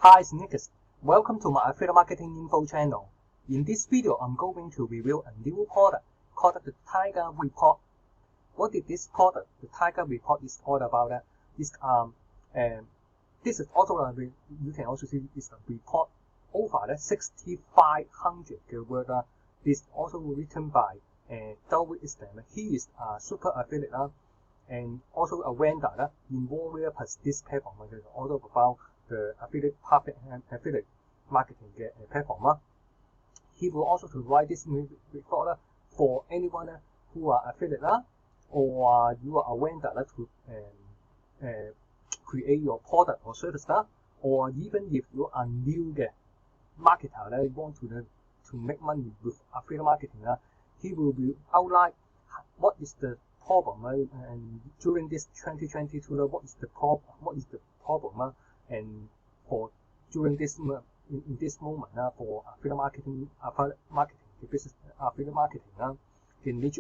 Hi, it's Nick. Welcome to my affiliate marketing info channel. In this video, I'm going to review a new product called the Tiger Report. What is this product? The Tiger Report is all about that. This is also you can also see this report over 6,500 word. This also written by David Islam. He is a super affiliate and also a vendor in Warrior plus this platform. Also about the affiliate marketing platform. He will also to write this report for anyone who are affiliate or you are a vendor to create your product or service or even if you are new marketer you want to make money with affiliate marketing he will be outline what is the problem and during this 2022 what is the problem and for during this in this moment for affiliate marketing the business affiliate marketing the niche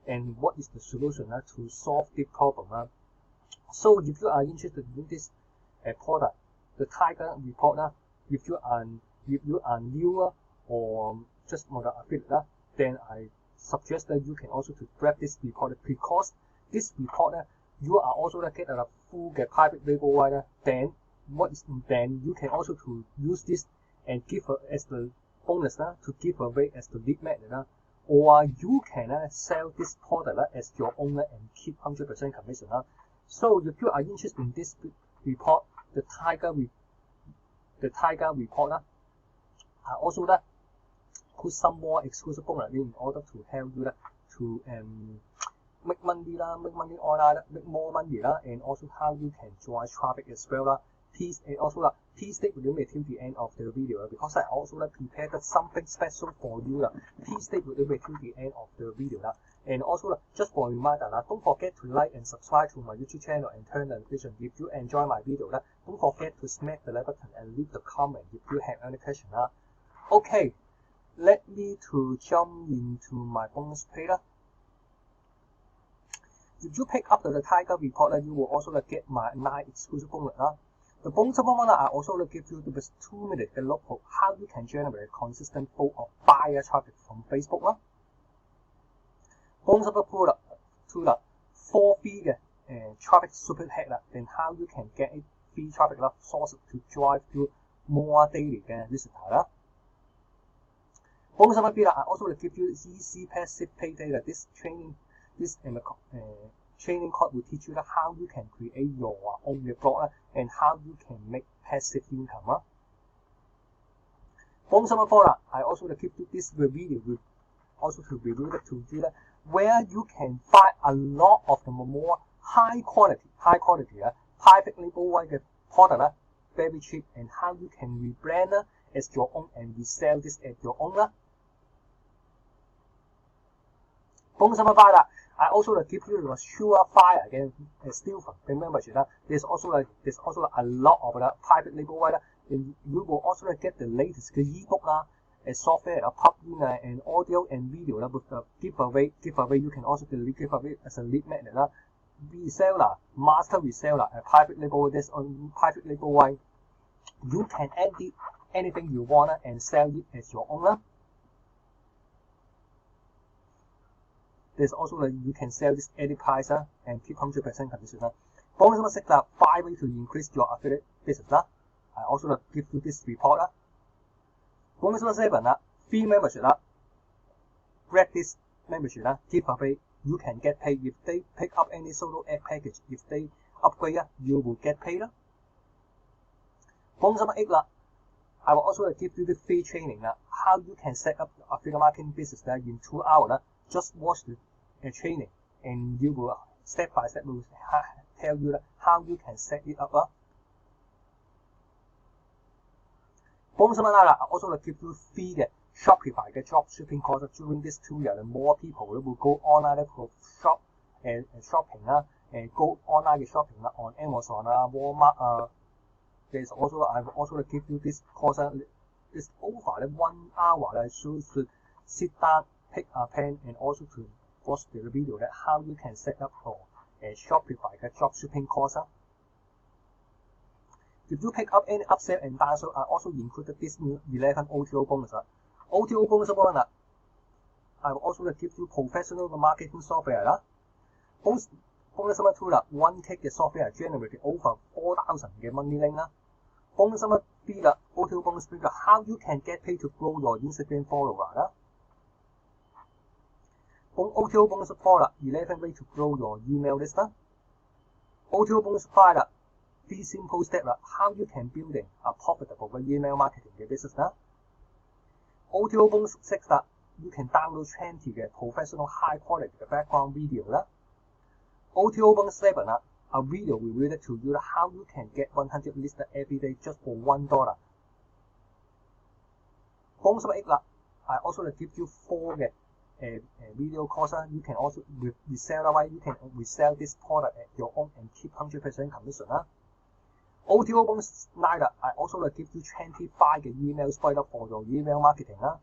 and what is the solution to solve the problem. So if you are interested in this product, the Tiger Report, if you are newer or just more affiliate, then I suggest that you can also to grab this report because this report you are also get a full private label then you can also to use this and give as the bonus to give away as the lead magnet or you can sell this product as your own and keep 100% commission. So if you are interested in this report, the Tiger Report, I also put some more exclusive bonus in order to help you to make money online, make more money and also how you can drive traffic as well. Please stay with me till the end of the video because I also prepared something special for you. Please stay with me till the end of the video and also just for a reminder don't forget to like and subscribe to my YouTube channel and turn on notification if you enjoy my video. Don't forget to smack the like button and leave the comment if you have any question. Okay, let me to jump into my bonus page. If you pick up the Tiger Report, you will also get my 9 exclusive bonus. The bonus bonus I also give you the 2 minutes local how you can generate a consistent flow of buyer traffic from Facebook. Bonus product to the 4 free traffic super head then how you can get a free traffic source to drive to more daily visitor. Bonus I also give you easy passive pay data. This training course will teach you how you can create your own blog and how you can make passive income. Bonus product I also give you this video will also to review to you where you can find a lot of the more high quality private label product very cheap and how you can rebrand as your own and resell this as your own. Bonus I also give you a surefire again still from the membership. There's also a lot of private label and you will also get the latest ebook software, plugin and audio and video with the giveaway. You can also give away as a lead magnet. Reseller, master reseller, a private label. This on private label you can edit anything you want and sell it as your own. There's also you can sell this edit price and keep 100% commission. Bonus number 6 5 ways to increase your affiliate business. I also give you this report. Bonus number 7 free membership. Grab this membership giveaway. You can get paid if they pick up any solo ad package. If they upgrade, you will get paid. Bonus number 8 I will also give you the free training how you can set up affiliate marketing business in 2 hours. Just watch the training and you will step by step will tell you how you can set it up. Bonus number 9 I also give you free Shopify drop shipping course during this 2 years. More people will go online for shop and shopping and go online shopping on Amazon, Walmart. There's also I will also give you this course. It's over 1 hour. So to sit down, pick a pen, and also to watch the video how you can set up for a Shopify drop shipping course. If you pick up any upsell and downsell, I also included this new 11 OTO bonus. OTO bonus one, I will also give you professional marketing software. Bonus number 2 啦 ，1K 嘅 software generated over 4,000嘅money link 啦。Bonus number 3啦 ，OTO bonus 3啦 ，how you can get paid to grow your Instagram follower 啦。OTO bonus 4啦 ，11 way to grow your email list 啦。OTO bonus 5啦 ，3 simple step 啦 ，how you can building a profitable 嘅 email marketing 嘅 business 啦。OTO bonus 6啦 ，you can download 20嘅 professional high quality 嘅 background video 啦。OTO bonus 7 啦 ，a video will relate to you how you can get 100 lists every day just for $1。bonus 8啦 ，I also give you 4嘅video course 啦 ，you can also resell 啦，you can resell this product at your own and keep 100% commission 啦。OTO bonus 9啦 ，I also give you 25嘅 email spoiler for your email marketing 啦。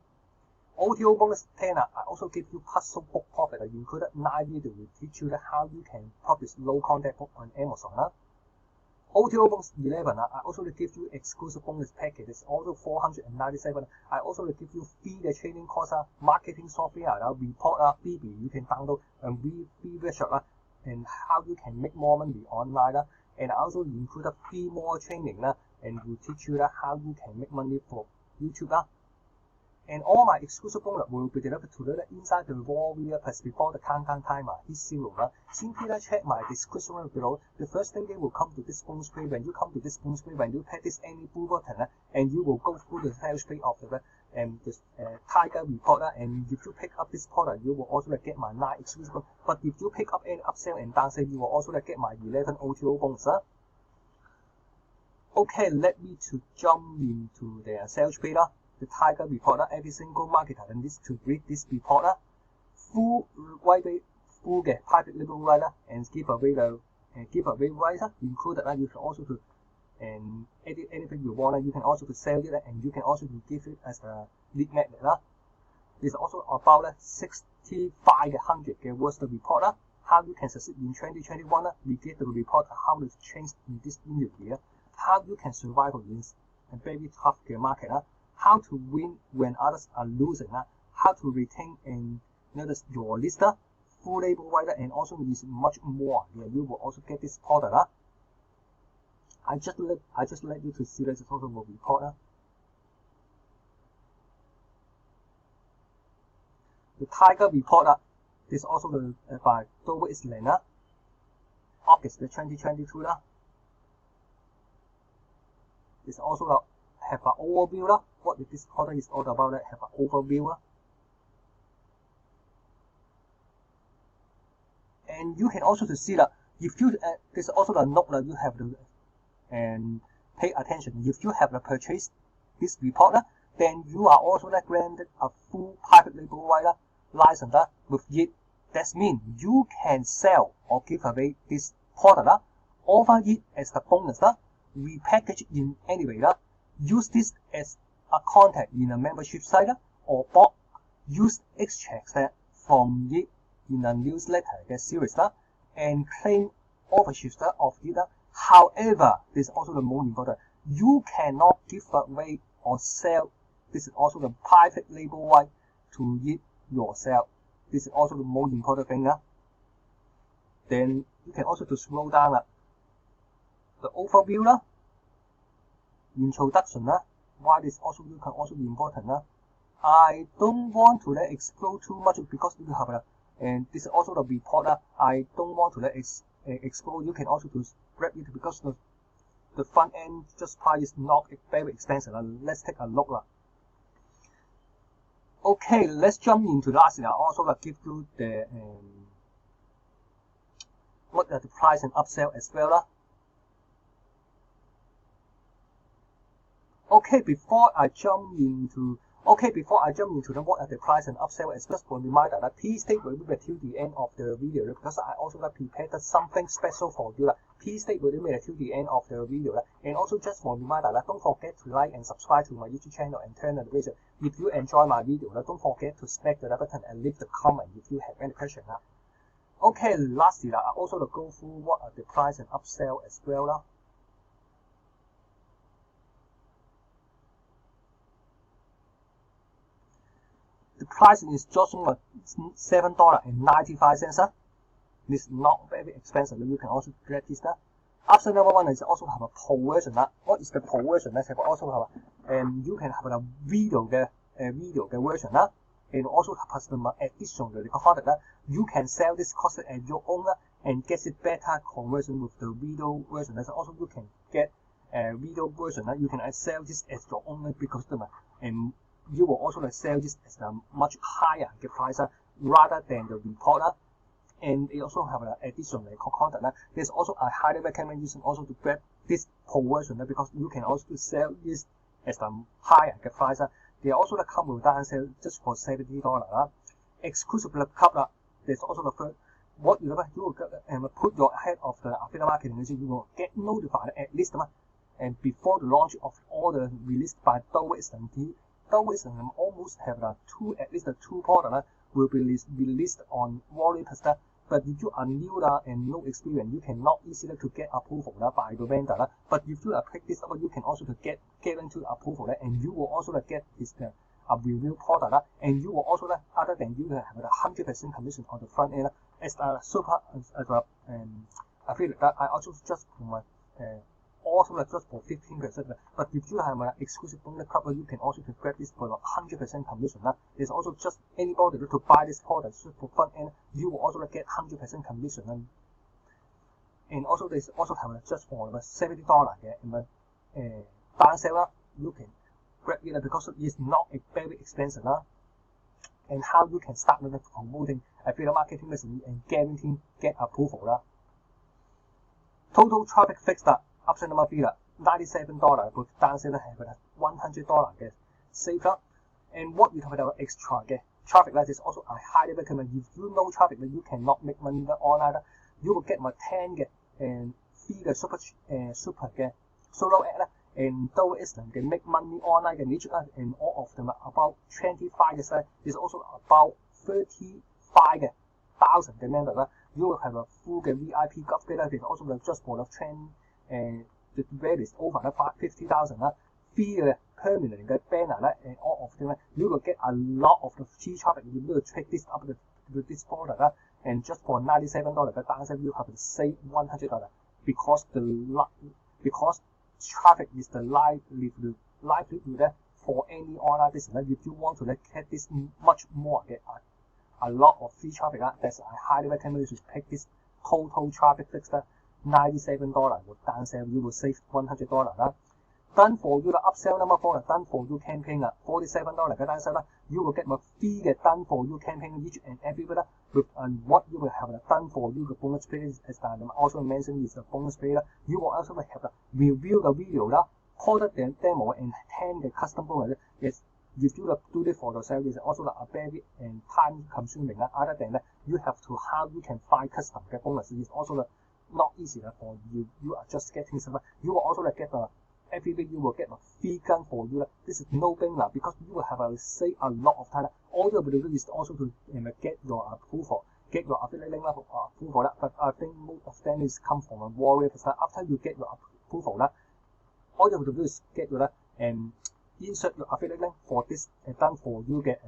OTO bonus 10 I also give you puzzle book profit included 9 videos will teach you how you can publish low content book on Amazon. OTO bonus 11 I also give you exclusive bonus packages, also 497. I also give you free training course, marketing software, report, Freebies you can download and free workshop and how you can make more money online. And I also include free more training and will teach you how you can make money for YouTube. And all my exclusive bonus will be delivered to you inside the Warrior Plus before the countdown timer hits 0. Simply check my description below. The first thing they will come to this bonus page. When you come to this bonus page, when you tap this any blue button, and you will go through the sales page of the Tiger report. And if you pick up this product, you will also get my 9 exclusive bonus. But if you pick up any upsell and downsell, you will also get my 11 OTO bonus. Okay, let me to jump into the sales page. The Tiger report, every single marketer needs to read this report. Full嘅 private label right and giveaway rights included. You can also to and edit anything you want. You can also to sell it and you can also to give it as a lead magnet. This is also about 6,500 words the report. How you can succeed in 2021. We get the report how to change in this industry. How you can survive in a very tough market. How to win when others are losing, how to retain and notice your list, full label writer, and also is much more. You will also get this product. I just let you to see this also will report. The Tiger report. This is also by Dover Island, August 2022. This also have an overview. What this product is all about, have an overview. And you can also to see that if you there's also the note that you have to and pay attention. If you have purchased this report, then you are also granted a full private label license with it. That means you can sell or give away this product, offer it as the bonus, repackage it in any way. Use this as a contact in a membership site or bot. Use extracts from it in a newsletter series and claim ownership of it. However, this is also the most important. You cannot give away or sell. This is also the private label right to it yourself. This is also the most important thing. Then you can also to scroll down the overview. Introduction, why this also you can also be important. I don't want to explore too much because you have and this is also the report. I don't want to explore. You can also to grab it because the front end just price is not very expensive. Let's take a look. Okay, let's jump into the last. I also give you the what are the price and upsell as well. Okay, before I jump into the what are the price and upsell, as just for reminder that please stay with me till the end of the video because I also prepared something special for you. Please stay with me till the end of the video. And also just for reminder don't forget to like and subscribe to my YouTube channel and turn on the notification. If you enjoy my video, don't forget to smack the like button and leave the comment if you have any question. Okay, lastly, I also go through what are the price and upsell as well. Price is just only $7.95. This is not very expensive. You can also get this. Option number one is also have a pro version. What is the pro version? Let's have also have you can have a video version. And also have customer addition to the product. You can sell this concept as your own and get it better conversion with the video version. Also you can get a video version. You can sell this as your own big customer, and you will also sell this as a much higher price rather than the reporter. And they also have an additional content. There's also I highly recommend using also to grab this pro version because you can also sell this as a higher price. They also come with down sale just for $70. Exclusive club. There's also the first what you will put your head of the affiliate marketing. You will get notified at least and before the launch of all the released by Dovey almost have at least two products will be released on Warrior Pasta. But if you are new and no experience, you cannot easily to get approval by the vendor. But if you pick this up, you can also to get into approval, and you will also get this a review product, and you will also other than you have 100% commission on the front end as a super affiliate. I also just also just for 15%. But if you have an exclusive bonus club, you can also grab this for 100% commission. There's also just anybody to buy this product just for fun, and you will also get 100% commission. And also there's also have just for $70 down sale. You can grab it because it's not very expensive. And how you can start promoting affiliate marketing business and guaranteeing get approval. Total traffic fixed. Option number 3 $97 with down sale have $100 save. And what you have extra traffic is also I highly recommend. If you know traffic you cannot make money online, you will get my 10 and free super solo ad and though it's make money online and all of them are about 25 is also about 35,000 members. You will have a full VIP upgrade. Is also just for the trend. And the value is over 50,000. Free permanent banner and all of them. You will get a lot of the free traffic. You will check this up with this product and just for $97 the downside you have to save $100 because traffic is the livelihood for any online business. If you want to get this much more, get a lot of free traffic. That's I highly recommend you to pick this total traffic fixed. $97 with down sale, you will save $100. Done for you the upsell number 4, done for you campaign $47 down sale. You will get my free done for you campaign each and every week with what you will have done for you the bonus page as I also mentioned is the bonus page. You will also have the review the video product demo and 10 custom bonus. Yes, if you do this for yourself is also a very time consuming. Other than that, you have to how you can find custom bonus is also not easy for you. You are just getting some. You will also get every week you will get a free gun for you. This is no brainer because you will have save a lot of time. All you will do is also to get your approval, get your affiliate link approval. But I think most of them is come from a Warrior. After you get your approval, all you have to do is get your insert your affiliate link for this done for you get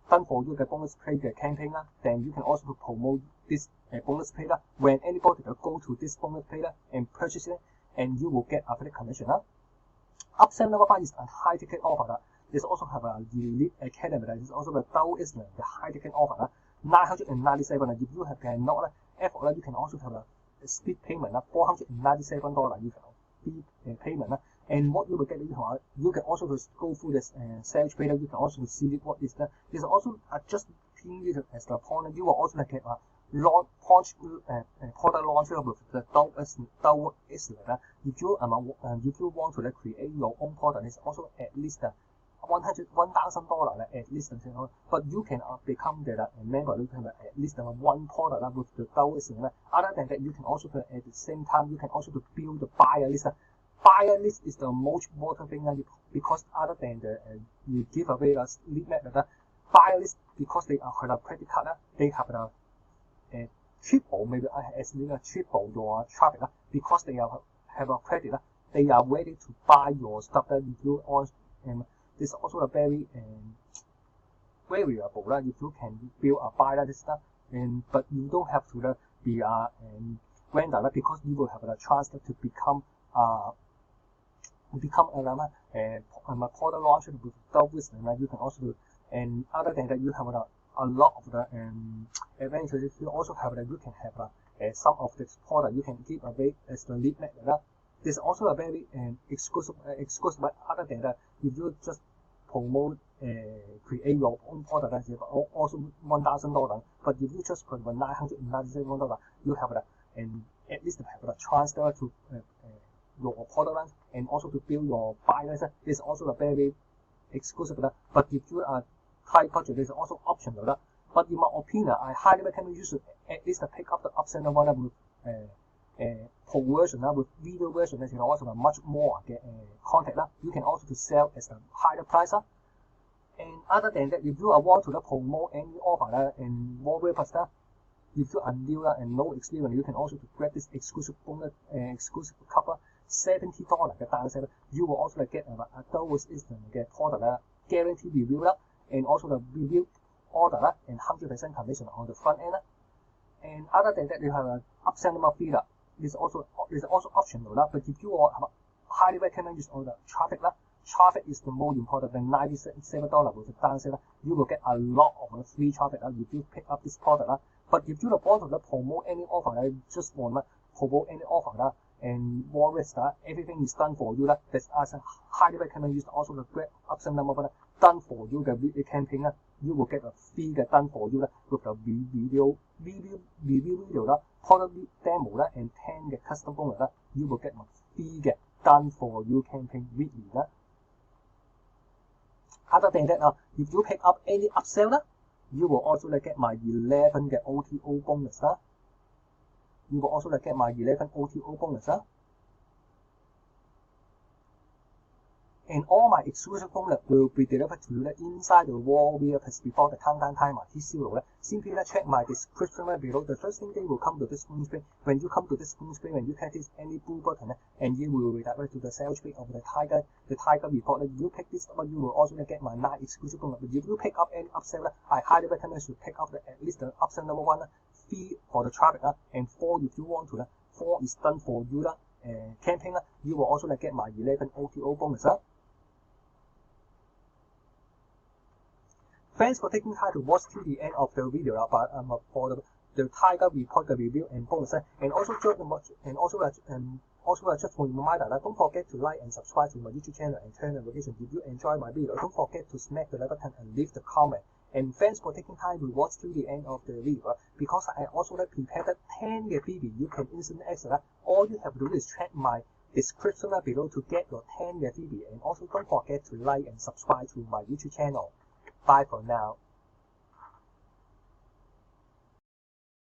done for you the bonus page campaign. Then you can also promote this bonus page. When anybody will go to this bonus page and purchase it, and you will get affiliate commission. Upsell number 5 is a high ticket offer. This also have a elite academy. This is also the the high ticket offer. $997. If you have not effort, you can also have a speed payment. $497. You can speed payment. And what you will get, you can also go through this sales page. You can also see what is that. This also just it as the point. You will also get a product launch with the Dove Islet. If you want to create your own product, it's also at least $1,000 at least. But you can become the member. You can at least one product with the Dove Islet. Other than that, you can also at the same time you can also build the buyer list. Buyer list is the most important thing because other than the you give away a lead magnet, buyer list because they have a credit card, they have a triple maybe as little triple your traffic because they have a credit. They are ready to buy your stuff that you do on. And this is also a very variable if you can build a buy list, but you don't have to be a vendor because you will have a chance to become a product launcher without risk. You can also do, and other than that, you have a lot of the advantages. You also have that you can have some of the product you can give away as the lead magnet. This is also a very exclusive. But other than that, if you just promote, create your own product, you have also $1,000. But if you just put $997, you have at least have a chance to your product line and also to build your buy list. This is also a very exclusive. But if you are tight budget, this is also optional. But in my opinion, I highly recommend you should at least pick up the upsell one with pro version with video version. That is also a much more content. You can also to sell as a higher price. And other than that, if you want to promote any offer and more purpose, if you are new and no experience, you can also to grab this exclusive bonus, exclusive cover $70 嘅單聲. You will also get a double instant嘅product guaranteed review and also the review order and 100% commission on the front end. And other than that, you have an upsell number fee. This is also optional. But if you are highly recommend use on the traffic. Traffic is the most important than $97 with the downset. You will get a lot of free traffic if you pick up this product. But if you want to promote any offer, just want to promote any offer and more risk, everything is done for you. That's as a highly recommend use also the great upsell number done for you the campaign. You will get a free done for you with the video, product demo and 10 custom bonus. You will get a free done for you campaign weekly. Other than that, if you pick up any upsell, you will also get my 11 OTO bonus. You will also get my 11 OTO bonus. And all my exclusive bonus will be delivered to you inside the Warrior before the countdown timer T0. Simply check my description below. The first thing they will come to this home screen. When you come to this home screen, when you click this any blue button, and you will redirect to the sales page of the Tiger report. If you pick this up, you will also get my 9 exclusive bonus. If you pick up any upsell, I highly recommend you pick up at least the upsell number 1, fee for the traffic, and 4 if you want to. 4 is done for you campaign. You will also get my 11 OTO bonus. Thanks for taking time to watch till the end of the video. But for the Tiger report, the review and bonus, and also just for reminder, don't forget to like and subscribe to my YouTube channel and turn on notifications. If you enjoy my video, don't forget to smack the like button and leave the comment. And thanks for taking time to watch till the end of the video. Because I also prepared 10 freebies you can instantly access. All you have to do is check my description below to get your 10 freebie. And also don't forget to like and subscribe to my YouTube channel. Bye for now.